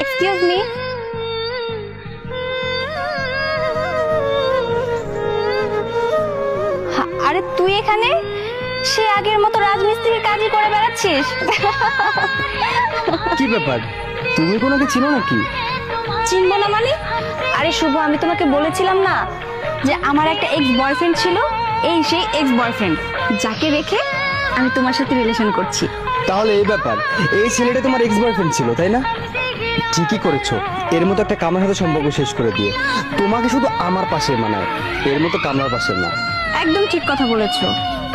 Excuse me, আরে তুই এখানে? সে আগের মতো রাজমিস্ত্রির কাজই করে বেড়াচ্ছিস? কি ব্যাপার, তুমি কোনোকে চিনো নাকি? চিনবো না মানে? আরে শুভ, আমি তোমাকে বলেছিলাম না যে আমার একটা এক্স বয়ফ্রেন্ড ছিল, এই সেই এক্স বয়ফ্রেন্ড যাকে রেখে আমি তোমার সাথে রিলেশন করছি। তাহলে এই ব্যাপার, এই ছেলেটা তোমার এক্স বয়ফ্রেন্ড ছিল তাই না? ঠিকই করেছো, এর মতো একটা কামলার সাথে সম্পর্ক শেষ করে দিয়ে তোমাকে শুধু আমার পাশে মানায়, এর মতো কামলার পাশে না। একদম ঠিক কথা বলেছো।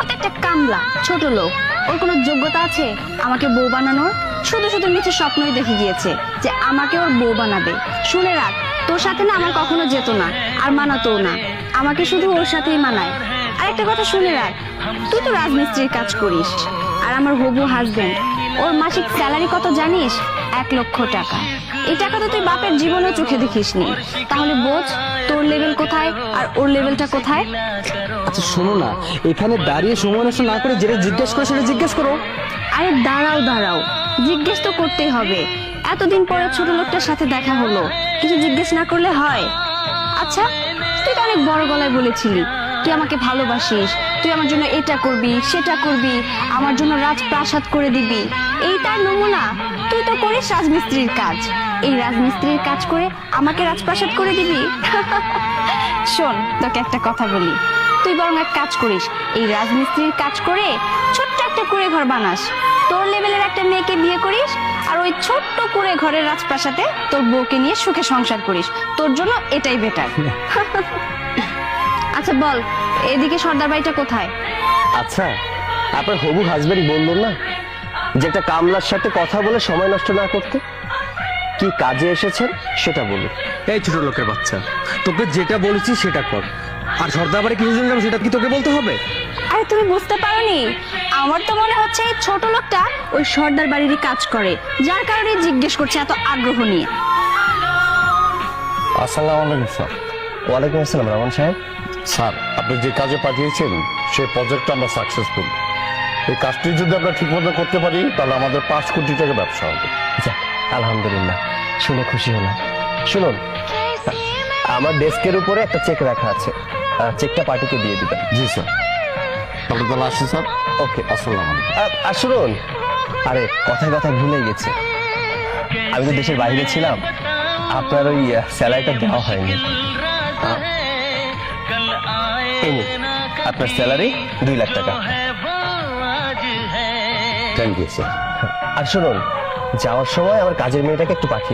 ও তো একটা কামলা, ছোট লোক, ওর কোনো যোগ্যতা আছে আমাকে বউ বানানোর? শুধু শুধু মিছে স্বপ্নই দেখে গিয়েছে যে আমাকে ওর বউ বানাবে। শুনে রাখ, তোর সাথে না আমার কখনো যেত না, আর মানাতোও না, আমাকে শুধু ওর সাথেই মানায়। আর একটা কথা শুনে রাখ, তুই তো রাজমিস্ত্রির কাজ করিস, আর আমার হবু হাজবেন্ড, ওর মাসিক স্যালারি কত জানিস? 1 লক্ষ টাকা। এই টাকা তো তুই বাপের জীবনেও চোখে দেখিসনি। তাহলে বোঝ তোর লেভেল কোথায় আর ওর লেভেলটা কোথায়। আচ্ছা শোনো না, এখানে দাঁড়িয়ে সময় নষ্ট না করে যেটা জিজ্ঞেস করো সেটা জিজ্ঞেস করো। আরে দাঁড়াও দাঁড়াও, জিজ্ঞেস তো করতেই হবে। এতদিন পরে ছোট লোকটার সাথে দেখা হলো, কিছু জিজ্ঞেস না করলে হয়? আচ্ছা, তুই তো অনেক বড় গলায় বলেছিলি তুই আমাকে ভালোবাসিস, তুই আমার জন্য এটা করবি সেটা করবি, আমার জন্য রাজপ্রাসাদ করে দিবি। এই তার নমুনা? তুই তো করিস রাজমিস্ত্রির কাজ, এই রাজমিস্ত্রির কাজ করে আমাকে রাজপ্রাসাদ করে দিবি? শোন, তোকে একটা কথা বলি, তুই বরং এক কাজ করিস, এই রাজমিস্ত্রির কাজ করে ছোট্ট একটা কুঁড়ে ঘর বানাস, তোর লেভেলের একটা মেয়েকে বিয়ে করিস, আর ওই ছোট্ট কুঁড়ে ঘরের রাজপ্রাসাদে তোর বউকে নিয়ে সুখে সংসার করিস। তোর জন্য এটাই বেটার। আচ্ছা বল, এদিকে সর্দার বাড়িটা কোথায়? আচ্ছা, আপনার হবু হাজবেন্ড বললো না যে একটা কামলার সাথে কথা বলে সময় নষ্ট না করতে? কি কাজে এসেছেন সেটা বলুন। এই ছোট লোকের বাচ্চা, তোকে যেটা বলেছি সেটা কর, আর সর্দার বাড়ি কিছু জন যাবে সেটা কি তোকে বলতে হবে? আরে তুমি বুঝতে পারোনি? আমার তো মনে হচ্ছে এই ছোট লোকটা ওই সর্দার বাড়িরই কাজ করে, যার কারণে জিজ্ঞেস করছে এত আগ্রহ নিয়ে। আসসালামু আলাইকুম স্যার। ওয়ালাইকুম আসসালাম রহমান সাহেব। স্যার, আপনি যে কাজে পাঠিয়েছেন সেই প্রজেক্টটা আমরা সাকসেসফুল। এই কাজটি যদি আমরা ঠিকমতো করতে পারি তাহলে আমাদের 5 কোটি টাকা ব্যবসা হবে। যাক, আলহামদুলিল্লাহ, শুনে খুশি হলাম। শুনুন, আমার ডেস্কের উপরে একটা চেক রাখা আছে, চেকটা পার্টিকে দিয়ে দিবেন। জি স্যার, তাহলে তাহলে আসি স্যার। ওকে। আসসালামু আলাইকুম। আর শুনুন, আরে কথায় কথায় ভুলে গেছে, আমি তো দেশের বাইরে ছিলাম, আপনার ওই স্যালারিটা দেওয়া হয়নি। এই নিন, আপনার স্যালারি 2 লাখ টাকা। Thank you sir. আর শুনুন, যাওয়ার সময় আমার কাজের মেয়েটাকে একটু পাঠিয়ে